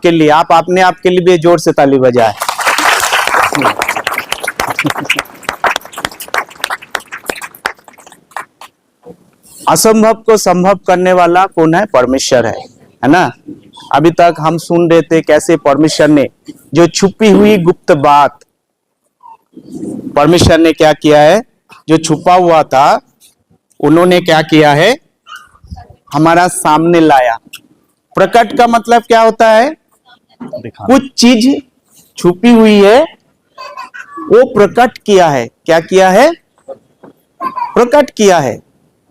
आपके लिए, आप अपने आप के लिए भी जोर से ताली बजाए। असंभव को संभव करने वाला कौन है? परमेश्वर है ना। अभी तक हम सुन रहे थे कैसे परमेश्वर ने जो छुपी हुई गुप्त बात, परमेश्वर ने क्या किया है, जो छुपा हुआ था उन्होंने क्या किया है, हमारा सामने लाया। प्रकट का मतलब क्या होता है? कुछ चीज छुपी हुई है वो प्रकट किया है। क्या किया है? प्रकट किया है।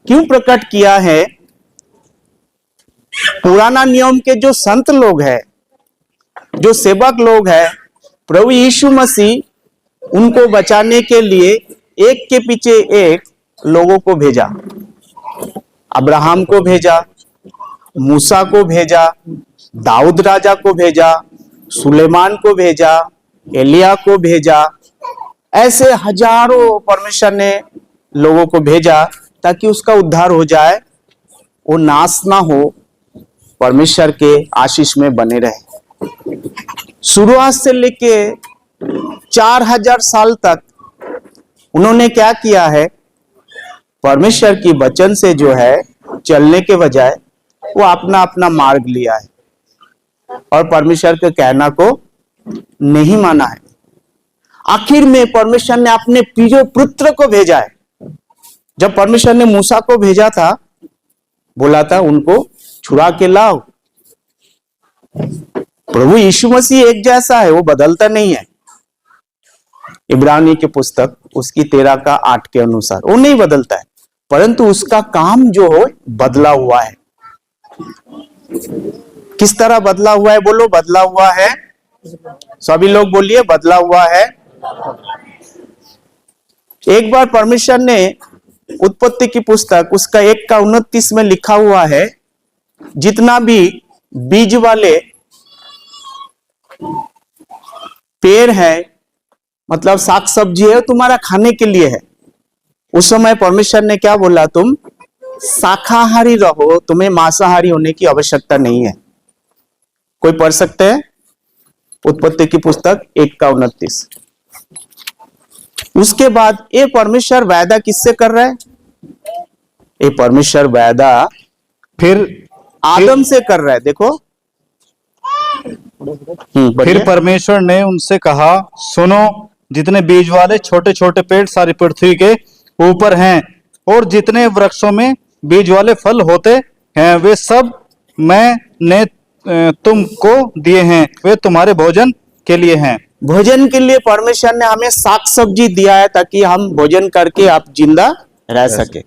क्यों प्रकट किया है? पुराना नियम के जो संत लोग हैं, जो सेवक लोग हैं, प्रभु यीशु मसीह उनको बचाने के लिए एक के पीछे एक लोगों को भेजा। अब्राहम को भेजा, मूसा को भेजा, दाऊद राजा को भेजा, सुलेमान को भेजा, एलिया को भेजा। ऐसे हजारों परमेश्वर ने लोगों को भेजा ताकि उसका उद्धार हो जाए, वो नाश ना हो, परमेश्वर के आशीष में बने रहे। शुरुआत से लेके 4000 साल तक उन्होंने क्या किया है? परमेश्वर की वचन से जो है चलने के बजाय वो अपना अपना मार्ग लिया है और परमेश्वर के कहना को नहीं माना है। आखिर में परमेश्वर ने अपने प्रिय पुत्र को भेजा है। जब परमेश्वर ने मूसा को भेजा था, बोला था उनको छुड़ा के लाओ। प्रभु यीशु मसीह एक जैसा है, वो बदलता नहीं है। इब्रानी की पुस्तक उसकी 13 का 8 के अनुसार वो नहीं बदलता है, परंतु उसका काम जो हो बदला हुआ है। किस तरह बदला हुआ है? बोलो, बदला हुआ है। सभी लोग बोलिए, बदला हुआ है। एक बार परमेश्वर ने उत्पत्ति की पुस्तक उसका 1 का 29 में लिखा हुआ है, जितना भी बीज वाले पेड़ है, मतलब साग सब्जी है, तुम्हारा खाने के लिए है। उस समय परमेश्वर ने क्या बोला? तुम शाकाहारी रहो, तुम्हें मांसाहारी होने की आवश्यकता नहीं है। कोई पढ़ सकते हैं उत्पत्ति की पुस्तक 1 का 29। उसके बाद ये परमेश्वर वायदा किससे कर रहा है? ये परमेश्वर वायदा फिर आदम से कर रहा है। देखो, फिर परमेश्वर ने उनसे कहा, सुनो, जितने बीज वाले छोटे छोटे पेड़ सारी पृथ्वी के ऊपर हैं और जितने वृक्षों में बीज वाले फल होते हैं, वे सब मैंने तुमको दिए हैं, वे तुम्हारे भोजन के लिए हैं। भोजन के लिए परमेश्वर ने हमें साग सब्जी दिया है ताकि हम भोजन करके आप जिंदा रह सके।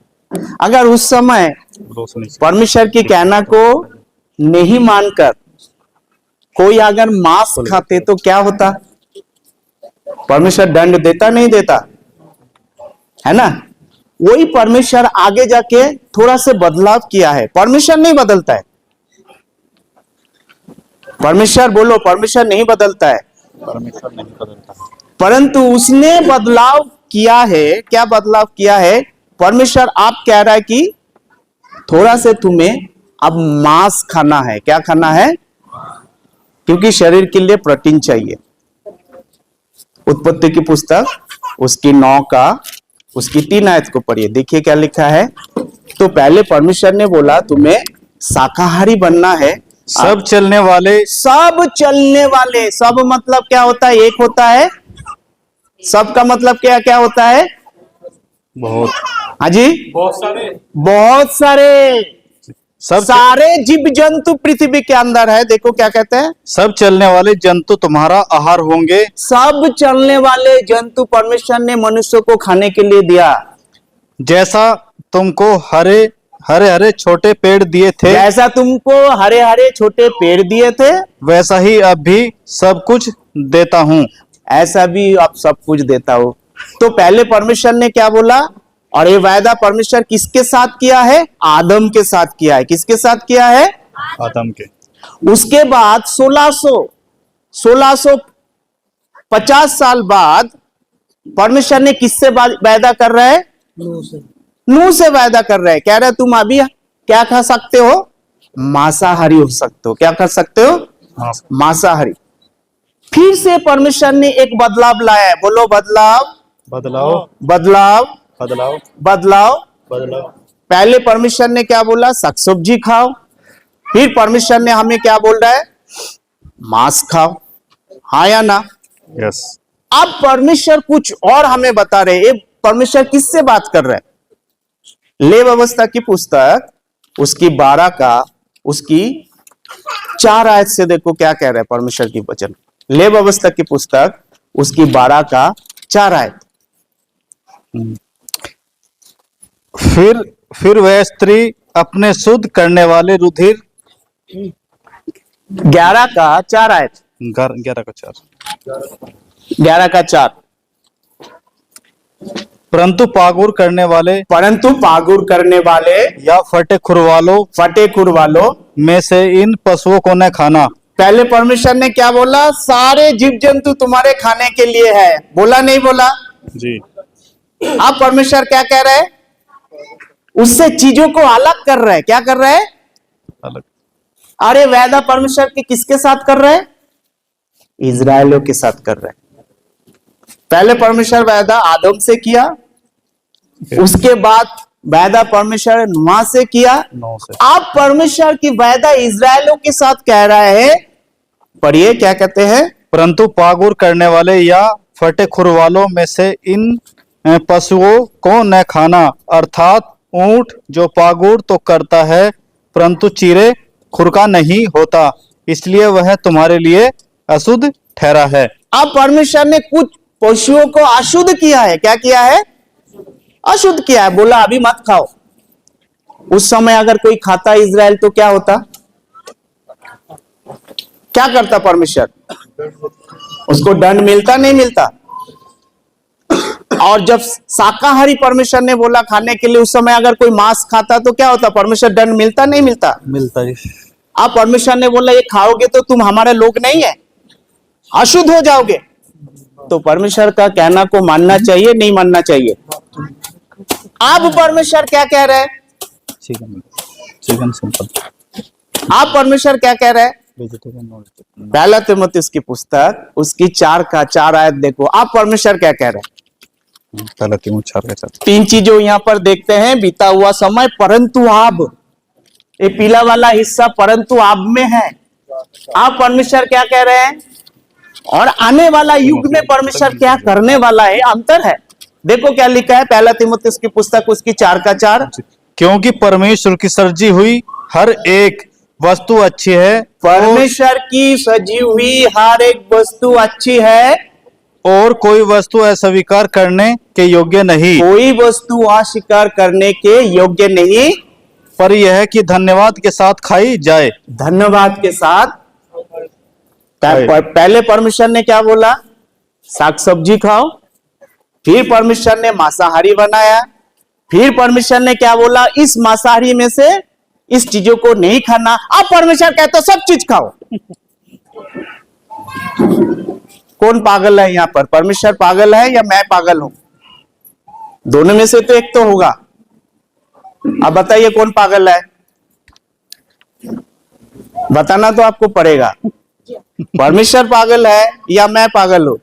अगर उस समय परमेश्वर की कहना को नहीं मानकर कोई अगर मांस खाते तो क्या होता? परमेश्वर दंड देता नहीं देता? है ना। वही परमेश्वर आगे जाके थोड़ा से बदलाव किया है। परमेश्वर नहीं बदलता है। परमेश्वर बोलो, परमेश्वर नहीं बदलता है। परमेश्वर नहीं बदलता, परंतु उसने बदलाव किया है। क्या बदलाव किया है? परमेश्वर आप कह रहा है कि थोड़ा से तुम्हें अब मांस खाना है। क्या खाना है? क्योंकि शरीर के लिए प्रोटीन चाहिए। उत्पत्ति की पुस्तक उसकी 9 का उसकी 3 आयत को पढ़िए, देखिए क्या लिखा है। तो पहले परमेश्वर ने बोला तुम्हें शाकाहारी बनना है। सब चलने वाले, सब चलने वाले, सब मतलब क्या होता है? एक होता है। सब का मतलब क्या क्या होता है? बहुत, हाँ जी, बहुत सारे, बहुत सारे, सब सारे जीव जंतु पृथ्वी के अंदर है। देखो क्या कहते हैं, सब चलने वाले जंतु तुम्हारा आहार होंगे। सब चलने वाले जंतु परमेश्वर ने मनुष्य को खाने के लिए दिया। जैसा तुमको हरे हरे छोटे पेड़ दिए थे, जैसा तुमको हरे हरे छोटे पेड़ दिए थे, वैसा ही अब भी सब कुछ देता हूँ। ऐसा भी अब सब कुछ देता हूं। तो पहले परमेश्वर ने क्या बोला? और ये वायदा परमेश्वर किसके साथ किया है? आदम के साथ किया है। किसके साथ किया है? आदम के। उसके बाद 1650 साल बाद परमेश्वर ने किससे वायदा कर रहा है? नूह से वायदा कर रहा है। कह रहा है तुम अभी क्या खा सकते हो? मांसाहारी हो सकते हो। क्या खा सकते हो? हाँ, मांसाहारी। फिर से परमेश्वर ने एक बदलाव लाया है, बोलो बदलाव, बदलाव बदलाव, बदलाव बदलाव। बदलाव। पहले परमेश्वर ने क्या बोला, साग सब्जी खाओ। फिर परमेश्वर ने हमें क्या बोल रहा है, मांस खाओ। हाँ या ना? यस। अब परमेश्वर कुछ और हमें बता रहे हैं। परमेश्वर किससे बात कर रहे हैं? लेव अवस्था की पुस्तक उसकी 12 का उसकी 4 आयत से देखो क्या कह रहे हैं परमेश्वर की वचन। लेव अवस्था की पुस्तक उसकी 12 का 4 आयत। फिर वह स्त्री अपने शुद्ध करने वाले रुधिर 11 का 4 आयत, 11 का 4। 11 का 4। परंतु पागुर करने वाले परंतु पागुर करने वाले या फटे खुर वालों फटे खुर वालों में से इन पशुओं को न खाना। पहले परमेश्वर ने क्या बोला, सारे जीव जंतु तुम्हारे खाने के लिए है, बोला नहीं बोला? जी। अब परमेश्वर क्या कह रहे हैं, उससे चीजों को अलग कर रहे हैं। क्या कर रहे हैं? अलग। अरे वादा परमेश्वर के किसके साथ कर रहे हैं? इजरायलियों के साथ कर रहे हैं। पहले परमेश्वर वादा आदम से किया, उसके बाद वादा परमेश्वर नूह से किया। 9 से। अब परमेश्वर की वादा इजरायलियों के साथ कह रहा है। पढ़िए क्या कहते हैं, परंतु पागुर करने वाले या फटे खुर वालों में से इन पशुओं को न खाना, अर्थात ऊंट जो पागुर तो करता है परंतु चीरे खुर का नहीं होता, इसलिए वह तुम्हारे लिए अशुद्ध ठहरा है। अब परमेश्वर ने कुछ पशुओं को अशुद्ध किया है। क्या किया है? अशुद्ध किया है। बोला अभी मत खाओ। उस समय अगर कोई खाता इजराइल तो क्या होता, क्या करता परमेश्वर? उसको दंड मिलता नहीं मिलता? और जब शाकाहारी परमेश्वर ने बोला खाने के लिए, उस समय अगर कोई मांस खाता तो क्या होता, परमेश्वर दंड मिलता नहीं मिलता? मिलता है। अब परमेश्वर ने बोला ये खाओगे तो तुम हमारे लोग नहीं है, अशुद्ध हो जाओगे। तो परमेश्वर का कहना को मानना चाहिए नहीं मानना चाहिए? अब परमेश्वर क्या कह रहे हैं? Chicken simple. आप परमेश्वर क्या कह रहे हैं? वेजिटेरियन। पहला तीमुथियुस की पुस्तक उसकी 4 का 4 आयत देखो। आप परमेश्वर क्या कह रहे हैं? पहला तीमुथियुस 4 का 4। 3 चीजों यहां पर देखते हैं, बीता हुआ समय, परंतु अब, ये पीला वाला हिस्सा परंतु अब में है। आप परमेश्वर क्या कह रहे हैं और आने वाला युग में परमेश्वर क्या करने वाला है, अंतर है। देखो क्या लिखा है पहला तीमुथियुस की पुस्तक उसकी 4 का 4। क्योंकि परमेश्वर की सृजी हुई हर एक वस्तु अच्छी है, परमेश्वर की सजी हुई हर एक वस्तु अच्छी है, और कोई वस्तु अस्वीकार करने के योग्य नहीं। कोई वस्तु अस्वीकार करने के योग्य नहीं, पर यह है कि धन्यवाद के साथ खाई जाए। धन्यवाद के साथ। पहले परमेश्वर ने क्या बोला, साग सब्जी खाओ। फिर परमेश्वर ने मांसाहारी बनाया। फिर परमेश्वर ने क्या बोला, इस मांसाहारी में से इस चीजों को नहीं खाना। अब परमेश्वर कहता सब चीज खाओ। कौन पागल है यहां पर? परमेश्वर पागल है या मैं पागल हूं? दोनों में से तो एक तो होगा। अब बताइए कौन पागल है? बताना तो आपको पड़ेगा। परमेश्वर पागल है या मैं पागल हूं?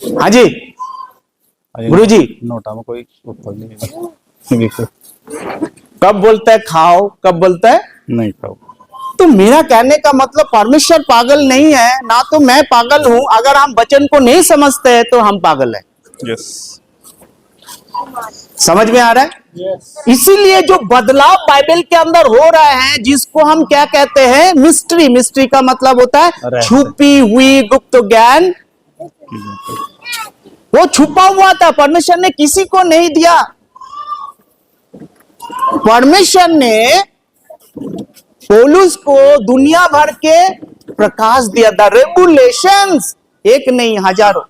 हाँ जी गुरु जी। नोटा में कोई उत्तर नहीं। कब बोलता है खाओ, कब बोलता है नहीं खाओ। तो मेरा कहने का मतलब परमेश्वर पागल नहीं है ना, तो मैं पागल हूं। अगर हम वचन को नहीं समझते हैं तो हम पागल हैं। यस। समझ में आ रहा है? इसीलिए जो बदलाव बाइबल के अंदर हो रहा है, जिसको हम क्या कहते हैं, मिस्ट्री। मिस्ट्री का मतलब होता है छुपी हुई गुप्त ज्ञान। वो छुपा हुआ था, परमेश्वर ने किसी को नहीं दिया। परमेश्वर ने पौलुस को दुनिया भर के प्रकाश दिया था, रेवुलेशंस, एक नहीं हजारों।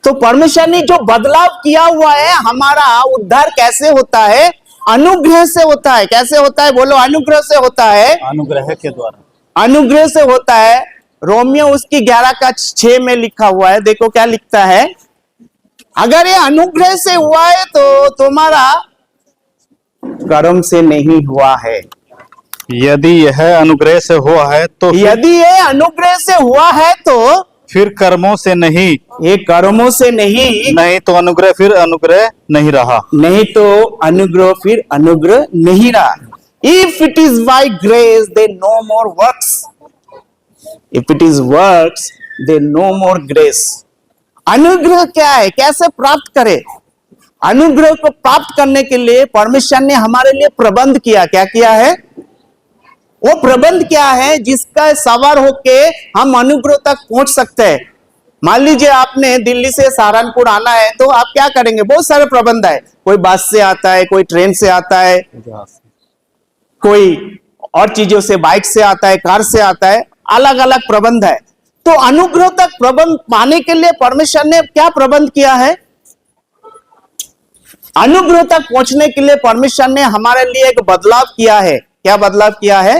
तो परमेश्वर ने जो बदलाव किया हुआ है, हमारा उद्धार कैसे होता है? अनुग्रह से होता है। कैसे होता है? बोलो अनुग्रह से होता है। अनुग्रह के द्वारा। अनुग्रह से होता है। रोमियो उसकी 11 का 6 में लिखा हुआ है। देखो क्या लिखता है, अगर ये अनुग्रह से हुआ है तो तुम्हारा कर्म से नहीं हुआ है। यदि यह अनुग्रह से हुआ है तो यदि ये अनुग्रह से हुआ है तो फिर कर्मों से नहीं, ये कर्मों से नहीं, नहीं तो अनुग्रह फिर अनुग्रह नहीं रहा। नहीं तो अनुग्रह फिर अनुग्रह नहीं रहा। If it is by grace they know more works, if it is works they know more grace. अनुग्रह क्या है, कैसे प्राप्त करें? अनुग्रह को प्राप्त करने के लिए परमेश्वर ने हमारे लिए प्रबंध किया। क्या किया है? वो प्रबंध क्या है जिसका सवार होके हम अनुग्रह तक पहुंच सकते हैं। मान लीजिए आपने दिल्ली से सहारनपुर आना है तो आप क्या करेंगे? बहुत सारे प्रबंध है, कोई बस से आता है, कोई ट्रेन से आता है, कोई और चीजों से, बाइक से आता है, कार से आता है, अलग अलग प्रबंध है। तो अनुग्रह तक प्रबंध पाने के लिए परमेश्वर ने क्या प्रबंध किया है? अनुग्रह तक पहुंचने के लिए परमेश्वर ने हमारे लिए एक बदलाव किया है। क्या बदलाव किया है?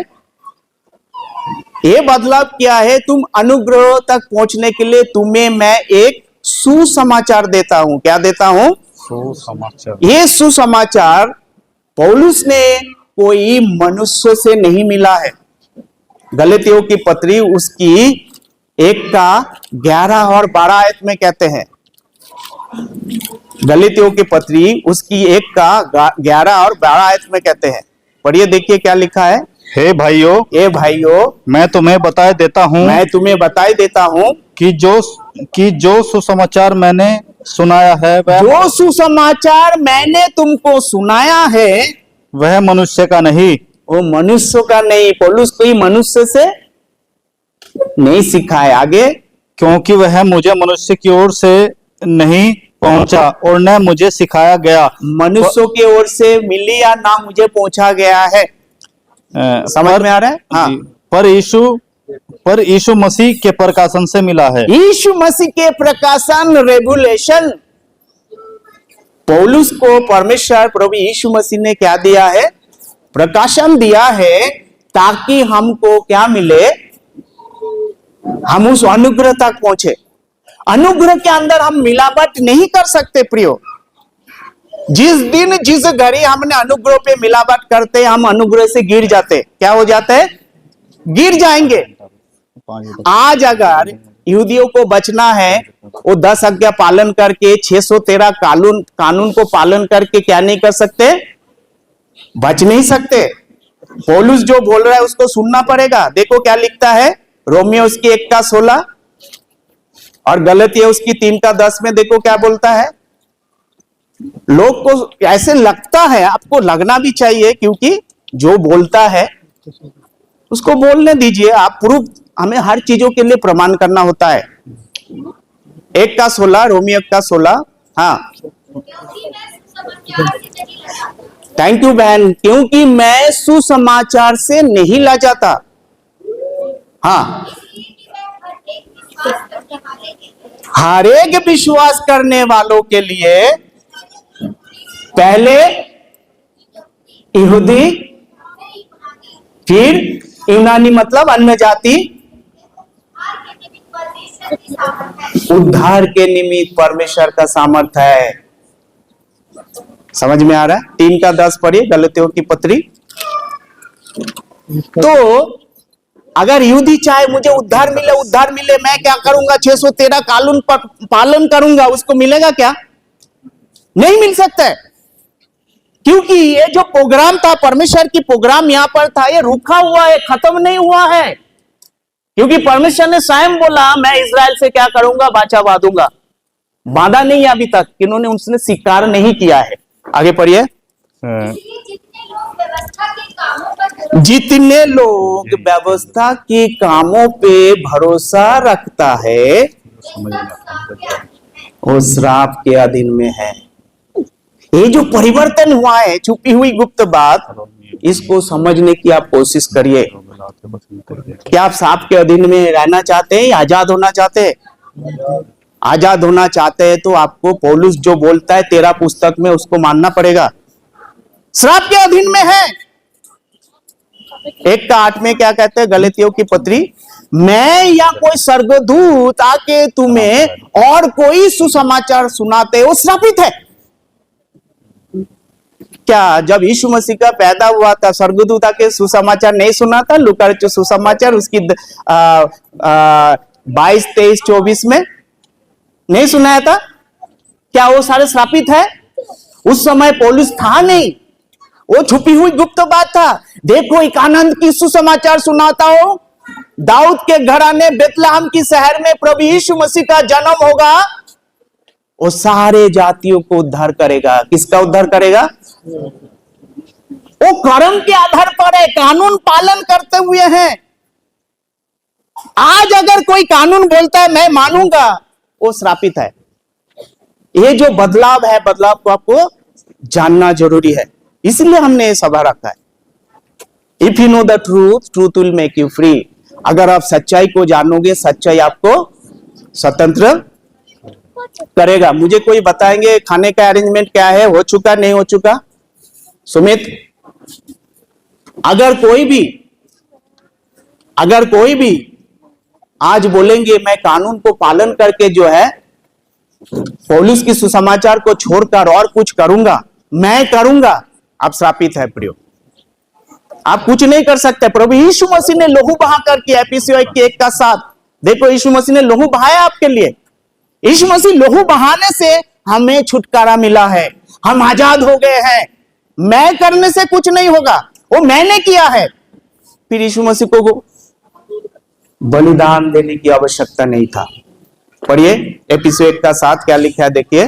ये बदलाव किया है, तुम अनुग्रह तक पहुंचने के लिए तुम्हें मैं एक सुसमाचार देता हूं। क्या देता हूं? सुसमाचार। ये सुसमाचार पौलुस ने कोई मनुष्य से नहीं मिला है। गलातियों की पत्री उसकी 1:11 और 12 आयत में कहते हैं। गलातियों की पत्री उसकी 1:11 और 12 आयत में कहते हैं। पढ़िए, देखिए क्या लिखा है। हे भाइयों, ए भाइयों, मैं तुम्हें बताए देता हूं मैं तुम्हें बताई देता हूं कि जो सुसमाचार मैंने सुनाया है जो सुसमाचार मैंने तुमको सुनाया है वह मनुष्य का नहीं, वो मनुष्य का नहीं। पौलुस कोई मनुष्य से नहीं सीखा है। आगे, क्योंकि वह मुझे मनुष्य की ओर से नहीं पहुंचा और न मुझे सिखाया गया। मनुष्यों की ओर से मिली या ना मुझे पहुंचा गया है। समझ में आ रहा है? हाँ। पर यीशु मसीह के प्रकाशन से मिला है। यीशु मसीह के प्रकाशन, रेवुलेशन, पौलुस को परमेश्वर प्रभु यीशु मसीह ने क्या दिया है? प्रकाशन दिया है, ताकि हमको क्या मिले? हम उस अनुग्रह तक पहुंचे। अनुग्रह के अंदर हम मिलावट नहीं कर सकते प्रियो। जिस दिन जिस घड़ी हमने अनुग्रह पे मिलावट करते, हम अनुग्रह से गिर जाते। क्या हो जाते हैं? गिर जाएंगे। आज अगर यहूदियों को बचना है, वो 10 आज्ञा पालन करके 613 कानून को पालन करके क्या नहीं कर सकते? बच नहीं सकते। पौलुस जो बोल रहा है उसको सुनना पड़ेगा। देखो क्या लिखता है रोमियो उसकी 1:16 और गलातिया उसकी 3:10 में। देखो क्या बोलता है। लोग को ऐसे लगता है, आपको लगना भी चाहिए, क्योंकि जो बोलता है उसको बोलने दीजिए। आप प्रूफ, हमें हर चीजों के लिए प्रमाण करना होता है। 1:16, रोमियो 1:16। हाँ, थैंक यू बहन। क्योंकि मैं सुसमाचार से नहीं लजाता। हाँ, हर एक विश्वास करने वालों के लिए, पहले यहूदी, फिर यूनानी मतलब अन्य जाति, उद्धार के निमित्त परमेश्वर का सामर्थ्य है। समझ में आ रहा है? 3:10 पढ़िए गलातियों की पत्री। तो अगर यहूदी चाहे मुझे उद्धार मिले, मैं क्या करूंगा? 613 कानून पालन करूंगा, उसको मिलेगा क्या? नहीं मिल सकता है। क्योंकि ये जो प्रोग्राम था, परमेश्वर की प्रोग्राम यहां पर था, ये रुका हुआ है, खत्म नहीं हुआ है। क्योंकि परमेश्वर ने स्वयं बोला, मैं इजराइल से क्या करूंगा? वाचा बांधूंगा। बांधा नहीं अभी तक, इन्होंने उसने स्वीकार नहीं किया है। आगे पढ़िए। जितने लोग व्यवस्था के कामों पे भरोसा रखता है वो श्राप के अधीन में है। ये जो परिवर्तन हुआ है, छुपी हुई गुप्त बात, इसको समझने की आप कोशिश करिए। क्या आप श्राप के अधीन में रहना चाहते हैं या आजाद होना चाहते हैं? आजाद होना चाहते हैं तो आपको पौलुस जो बोलता है 13 पुस्तक में, उसको मानना पड़ेगा। श्राप के अधीन में है। 1:8 में क्या कहते हैं गलातियों की पत्री? मैं या कोई स्वर्गदूत आके तुम्हें और कोई सुसमाचार सुनाते हो, श्रापित है। क्या जब यीशु मसीह का पैदा हुआ था स्वर्गदूत आके सुसमाचार नहीं सुना था? लूका जो सुसमाचार उसकी 22, 23, 24 में नहीं सुनाया था? क्या वो सारे श्रापित है? उस समय पौलुस था नहीं, वो छुपी हुई गुप्त बात था। देखो एक आनंद की सुसमाचार सुनाता हूं, दाऊद के घराने बेतलहम की शहर में प्रभु यीशु मसीह का जन्म होगा। वो सारे जातियों को उद्धार करेगा। किसका उद्धार करेगा? वो कर्म के आधार पर है, कानून पालन करते हुए हैं। आज अगर कोई कानून बोलता है मैं मानूंगा, वो श्रापित है। ये जो बदलाव है, बदलाव को आपको जानना जरूरी है, इसलिए हमने ये सभा रखा है। If you know the truth, truth will make you free. अगर आप सच्चाई को जानोगे, सच्चाई आपको स्वतंत्र करेगा। मुझे कोई बताएंगे खाने का अरेंजमेंट क्या है, हो चुका नहीं हो चुका? सुमित, अगर कोई भी आज बोलेंगे मैं कानून को पालन करके जो है पौलुस की सुसमाचार को छोड़कर और कुछ करूंगा, मैं करूंगा, आप श्रापित है प्रियो। आप कुछ नहीं कर सकते। प्रभु यीशु मसीह ने लहू बहाकर किया। एफिसियों 1:7 देखो, यीशु मसीह ने लहू बहाया आपके लिए। यीशु मसीह लहू बहाने से हमें छुटकारा मिला है, हम आजाद हो गए हैं। मैं करने से कुछ नहीं होगा, वो मैंने किया है। फिर यीशु मसीह को बलिदान देने की आवश्यकता नहीं था। पढ़िए एफिसियों 1:7 क्या लिखा है, देखिए।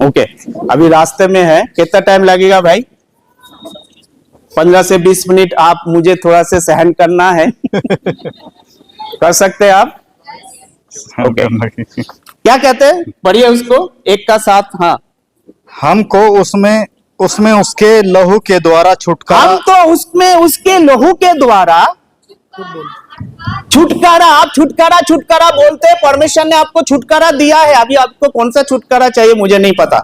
ओके, अभी रास्ते में है, कितना टाइम लगेगा भाई? 15 से 20 मिनट आप मुझे थोड़ा से सहन करना है। कर सकते हैं आप? ओके, क्या कहते हैं? पढ़िए उसको 1:7। हाँ, हमको उसमें उसके लहू के द्वारा छुटकारा, हम तो उसमें उसके लहू के द्वारा छुटकारा। आप छुटकारा बोलते हैं, परमेश्वर ने आपको छुटकारा दिया है। अभी आपको कौन सा छुटकारा चाहिए मुझे नहीं पता।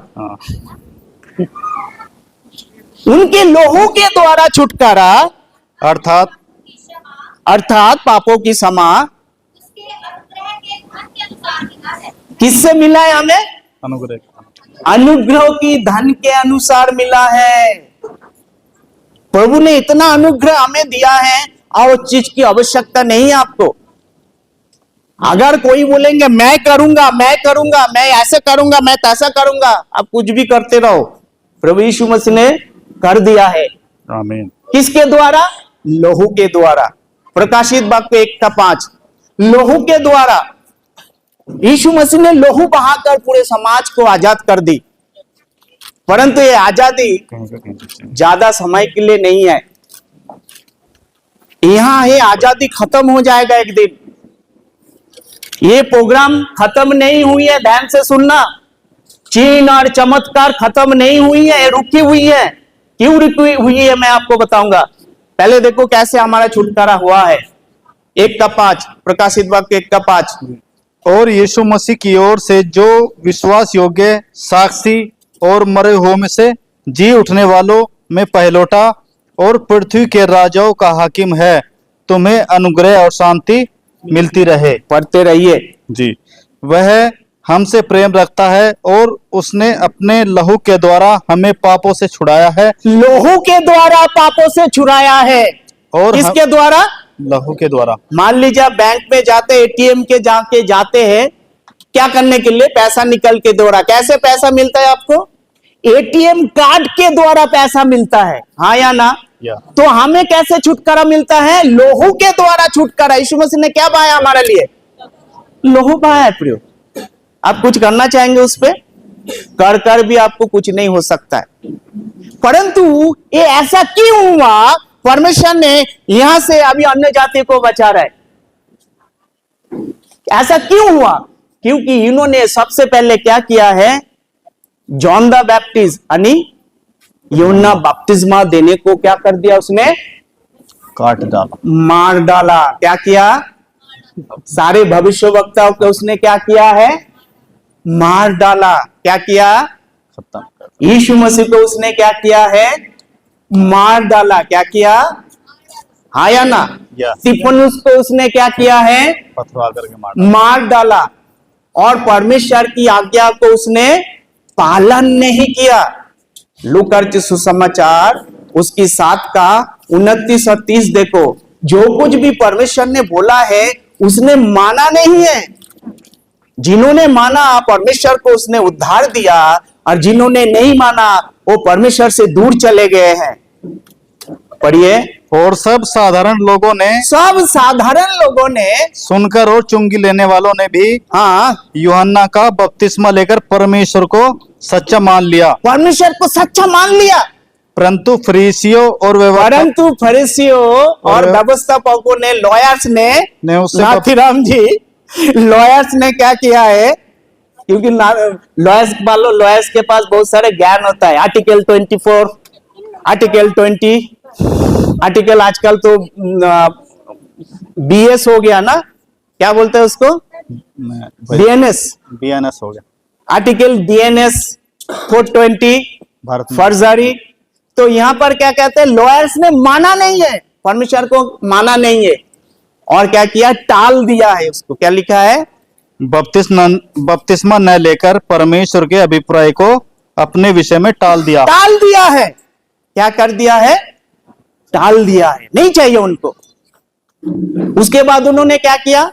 उनके लहू के द्वारा छुटकारा, अर्थात पापों की क्षमा किससे मिला है? हमें अनुग्रह की धन के अनुसार मिला है। प्रभु ने इतना अनुग्रह हमें दिया है और उस चीज की आवश्यकता नहीं है आपको। अगर कोई बोलेंगे मैं करूंगा, मैं ऐसे करूंगा, मैं तैसा करूंगा, आप कुछ भी करते रहो। प्रभु यीशु मसीह ने कर दिया है। आमीन। किसके द्वारा? लहू के द्वारा। प्रकाशित वाक्य 1:5 लहू के द्वारा। यीशु मसीह ने लहू बहाकर पूरे समाज को आजाद कर दी। परंतु ये आजादी ज्यादा समय के लिए नहीं है। यहां ये आजादी खत्म हो जाएगा एक दिन। ये प्रोग्राम खत्म नहीं हुई है, ध्यान से सुनना। चीन और चमत्कार खत्म नहीं हुई है, रुकी हुई है। क्यों रुकी हुई है मैं आपको बताऊंगा। पहले देखो कैसे हमारा छुटकारा हुआ है। 1:5 प्रकाशित वाक्य 1:5 और यीशु मसीह की ओर से जो विश्वास योग्य, साक्षी और मरे हुओं में से जी उठने वालों में पहलोटा और पृथ्वी के राजाओं का हाकिम है, तुम्हें अनुग्रह और शांति मिलती रहे। पढ़ते रहिए जी। वह हमसे प्रेम रखता है और उसने अपने लहू के द्वारा हमें पापों से छुड़ाया है। लहू के द्वारा पापों से छुड़ाया है। और किसके द्वारा? लहू के द्वारा। मान लीजिए आप बैंक में जाते, एटीएम के जाते हैं, क्या करने के लिए? पैसा निकल के द्वारा। कैसे पैसा मिलता है आपको? एटीएम कार्ड के द्वारा पैसा मिलता है, हाँ या ना? तो हमें कैसे छुटकारा मिलता है? लहू के द्वारा छुटकारा। यीशु मसीह ने क्या पाया हमारे लिए? लहू पाया है प्रियो। आप कुछ करना चाहेंगे उस पे? कर भी आपको कुछ नहीं हो सकता है। परंतु ये ऐसा क्यों हुआ? परमेश्वर ने यहां से अभी अन्य जाति को बचा रहा है। ऐसा क्यों हुआ? क्योंकि इन्होंने सबसे पहले क्या किया है? जॉन द बैप्टिस्ट यानी यूहन्ना बपतिस्मा देने को क्या कर दिया? उसने काट डाला, मार डाला। क्या किया? सारे भविष्यवक्ताओं को उसने क्या किया है? मार डाला। क्या किया? खत्म। यीशु मसीह को उसने क्या किया है? मार डाला। क्या किया? हाँ या ना? Yes. स्तिफनुस को उसने क्या किया है? पथरवा करके मार मार डाला। और परमेश्वर की आज्ञा को उसने पालन नहीं किया। लूका सुसमाचार उसकी 7 का 29 और 30 देखो। जो कुछ भी परमेश्वर ने बोला है उसने माना नहीं है। जिन्होंने माना परमेश्वर को उसने उद्धार दिया, और जिन्होंने नहीं माना वो परमेश्वर से दूर चले गए हैं। पढ़िए। और सब साधारण लोगों ने, सब साधारण लोगों ने सुनकर और चुंगी लेने वालों ने भी हाँ यूहन्ना का बपतिस्मा लेकर परमेश्वर को सच्चा मान लिया। परमेश्वर को सच्चा मान लिया। परंतु फरीसियों और व्यवस्था परंतु फरीसियों और व्यवस्थापकों ने, लॉयर्स ने उससे नाथीराम जी, लॉयर्स ने क्या किया है? क्योंकि लॉयर्स के पास बहुत सारे ज्ञान होता है। आर्टिकल 24, आर्टिकल 20, आर्टिकल आजकल तो बीएस हो गया ना, क्या बोलते हैं उसको? बीएनएस। बीएनएस हो गया, आर्टिकल डीएनएस 420 भारत में। फर्जरी। तो यहां पर क्या कहते हैं? लॉयर्स ने माना नहीं है, परमेश्वर को माना नहीं है, और क्या किया? टाल दिया है उसको। क्या लिखा है? बपतिस्मा न लेकर परमेश्वर के अभिप्राय को अपने विषय में टाल दिया। टाल दिया है। क्या कर दिया है? टाल दिया है। नहीं चाहिए उनको। उसके बाद उन्होंने क्या किया?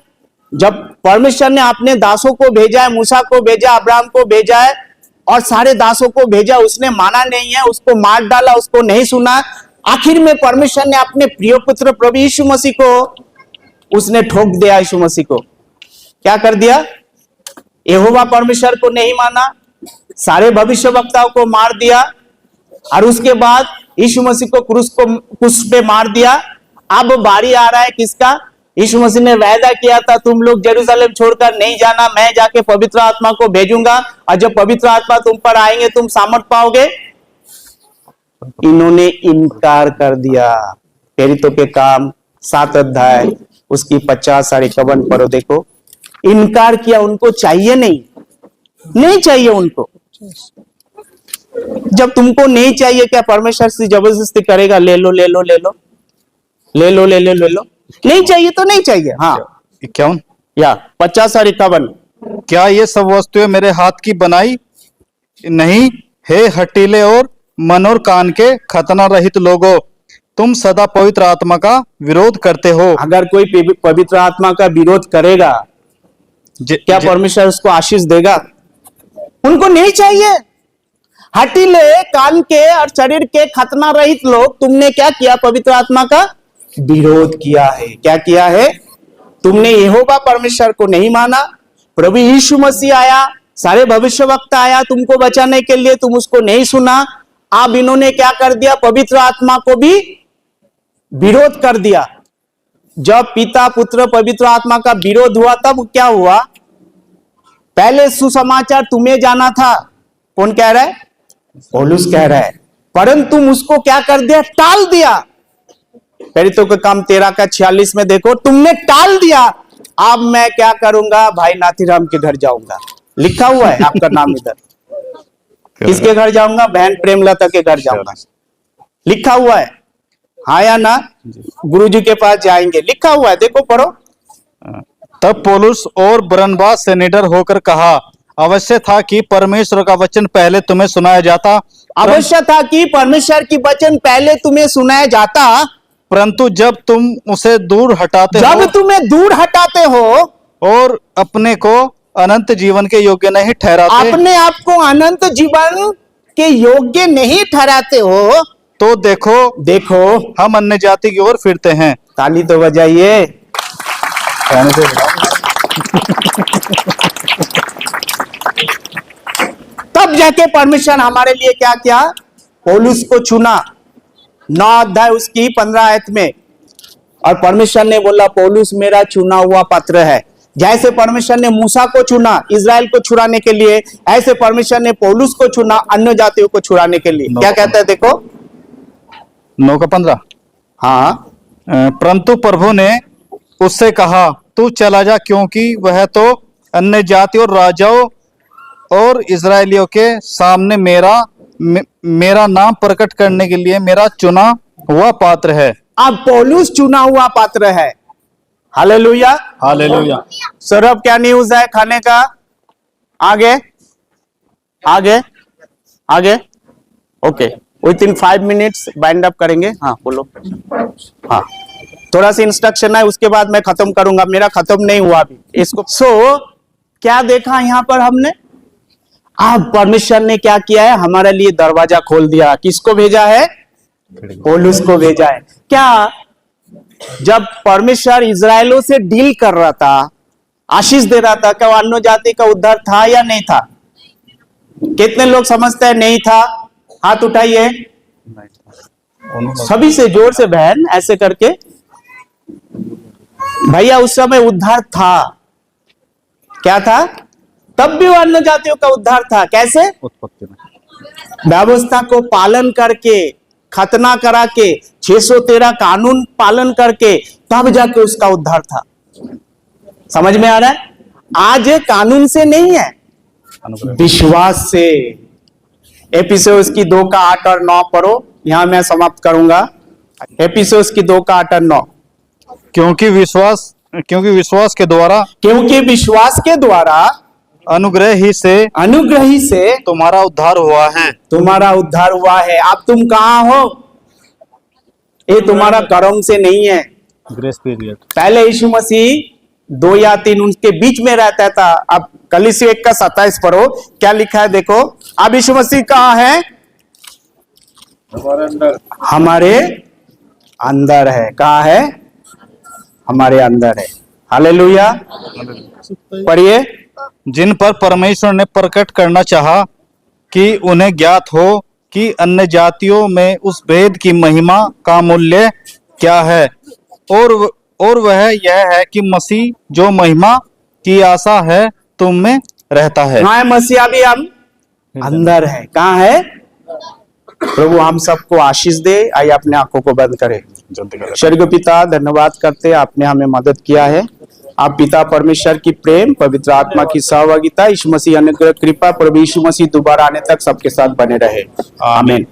जब परमेश्वर ने अपने दासों को भेजा है, मूसा को भेजा, अब्राहम को भेजा है, और सारे दासों को भेजा, उसने माना नहीं है, उसको मार डाला, उसको नहीं सुना। आखिर में परमेश्वर ने अपने प्रिय पुत्र प्रभु यीशु मसीह को उसने ठोक दिया। यीशु मसीह को क्या कर दिया? यहोवा परमेश्वर को नहीं माना, सारे भविष्यवक्ताओं को मार दिया, और उसके बाद यीशु मसीह को क्रूस पे मार दिया। अब बारी आ रहा है किसका? यीशु मसीह ने वायदा किया था, तुम लोग जेरूसलम छोड़कर नहीं जाना, मैं जाके पवित्र आत्मा को भेजूंगा, और जब पवित्र आत्मा तुम पर आएंगे तुम सामर्थ पाओगे। इन्होंने इनकार कर दिया। प्रेरितों के काम 7 अध्याय उसकी 50 और 51 पढ़ो, देखो। इनकार किया। उनको चाहिए नहीं चाहिए उनको। जब तुमको नहीं चाहिए, क्या परमेश्वर से जबरदस्ती करेगा? ले लो ले लो ले लो ले लो ले लो ले लो। नहीं चाहिए तो नहीं चाहिए। हाँ, 51 या 50 और 51। क्या ये सब वस्तुएं मेरे हाथ की बनाई नहीं? हे हटीले और मन और कान के खतना रहित लोगों, तुम सदा पवित्र आत्मा का विरोध करते हो। अगर कोई पवित्र आत्मा का विरोध करेगा, क्या परमेश्वर उसको आशीष देगा? उनको नहीं चाहिए। हटीले, कान के और शरीर के खतना रहित लोग, तुमने क्या किया? पवित्र आत्मा का विरोध किया है। क्या किया है? तुमने यहोवा परमेश्वर को नहीं माना। प्रभु यीशु मसीह आया, सारे भविष्यवक्ता आया तुमको बचाने के लिए, तुम उसको नहीं सुना। अब इन्होंने क्या कर दिया? पवित्र आत्मा को भी विरोध कर दिया। जब पिता पुत्र पवित्र आत्मा का विरोध हुआ, तब क्या हुआ? पहले सुसमाचार तुम्हें जाना था। कौन कह रहा है? पौलुस कह रहा है। परंतु तुम उसको क्या कर दिया? टाल दिया। प्रेरितों के काम 13 का 46 में देखो, तुमने टाल दिया। अब मैं क्या करूंगा? भाई नाथीराम के घर जाऊंगा। लिखा हुआ है आपका नाम इधर। किसके घर जाऊंगा? बहन प्रेमलता के घर जाऊंगा। लिखा हुआ है, हाँ या ना? गुरुजी के पास जाएंगे, लिखा हुआ है, देखो पढ़ो। तब पौलुस और बरनबास से निडर होकर कहा, अवश्य था कि परमेश्वर का वचन पहले तुम्हें सुनाया जाता। अवश्य था कि परमेश्वर की वचन पहले तुम्हें सुनाया जाता, परंतु जब तुम उसे दूर हटाते हो, जब तुम्हें दूर हटाते हो और अपने को अनंत जीवन के योग्य नहीं ठहराते, अपने आप को अनंत जीवन के योग्य नहीं ठहराते हो, तो देखो हम अन्य जाति की ओर फिरते हैं। ताली तो बजाइए। तब जाके परमेश्वर हमारे लिए क्या किया? पौलुस को चुना। 9 अध्याय उसकी 15 आयत में, और परमेश्वर ने बोला पौलुस मेरा चुना हुआ पात्र है। जैसे परमेश्वर ने मूसा को चुना इजराइल को छुड़ाने के लिए, ऐसे परमेश्वर ने पौलुस को चुना अन्य जातियों को छुड़ाने के लिए। क्या कहता है देखो 9 का 15। हाँ, परंतु प्रभु ने उससे कहा, तू चला जा, क्योंकि वह तो अन्य जाति और राजाओं और इजरायलियों के सामने मेरा मेरा नाम प्रकट करने के लिए मेरा चुना हुआ पात्र है। अब पौलुस चुना हुआ पात्र है। हालेलुया। हालेलुया। सौरभ क्या न्यूज है खाने का? आगे आगे आगे okay, with in 5 minutes bind up करेंगे। हाँ बोलो। हाँ थोड़ा सा इंस्ट्रक्शन है, उसके बाद मैं खत्म करूंगा, मेरा खत्म नहीं हुआ अभी इसको। क्या देखा यहां पर हमने? अब परमेश्वर ने क्या किया है? हमारे लिए दरवाजा खोल दिया। किसको भेजा है? पौलुस को भेजा है। क्या जब परमेश्वर इजराइलों से डील कर रहा था, आशीष दे रहा था, क्या अन्य जाति का उद्धार था या नहीं था? कितने लोग समझते हैं नहीं था? हाथ उठाइए सभी से जोर से, बहन ऐसे करके। भैया उस समय उद्धार था। क्या था? तब भी वो अन्य जातियों का उद्धार था। कैसे? उत्पत्ति में व्यवस्था को पालन करके, खतना करा के, 613 कानून पालन करके, तब जाके उसका उद्धार था। समझ में आ रहा है? आज कानून से नहीं है, विश्वास से। एपिसोड्स की 2 का 8 और 9 पढ़ो, यहां मैं समाप्त करूंगा। एपिसोड्स की 2 का 8 और 9। क्योंकि विश्वास के द्वारा अनुग्रह ही से तुम्हारा उद्धार हुआ है। तुम्हारा उद्धार हुआ है। अब तुम कहां हो? ये तुम्हारा कर्म से नहीं है। Grace period. पहले यीशु मसीह 2 या 3 उनके बीच में रहता था। अब कलीसिया 1 का 27 पढ़ो, क्या लिखा है देखो। अब यीशु मसीह कहां है? हमारे अंदर है। कहां है? हमारे अंदर है। हालेलुया। पढ़िए। जिन पर परमेश्वर ने प्रकट करना चाहा कि उन्हें ज्ञात हो कि अन्य जातियों में उस भेद की महिमा का मूल्य क्या है, और वह यह है कि मसीह जो महिमा की आशा है तुम में रहता है। कहाँ है मसीह? अभी हम अंदर है। कहाँ है? प्रभु हम सबको आशीष दे। आइए अपने आंखों को बंद करें। स्वर्गीय पिता, धन्यवाद करते, आपने हमें मदद किया है। आप पिता परमेश्वर की प्रेम, पवित्र आत्मा की सहभागिता, यीशु मसीह अनुग्रह, कृपा, प्रभु यीशु मसीह दोबारा आने तक सबके साथ बने रहे। आमीन।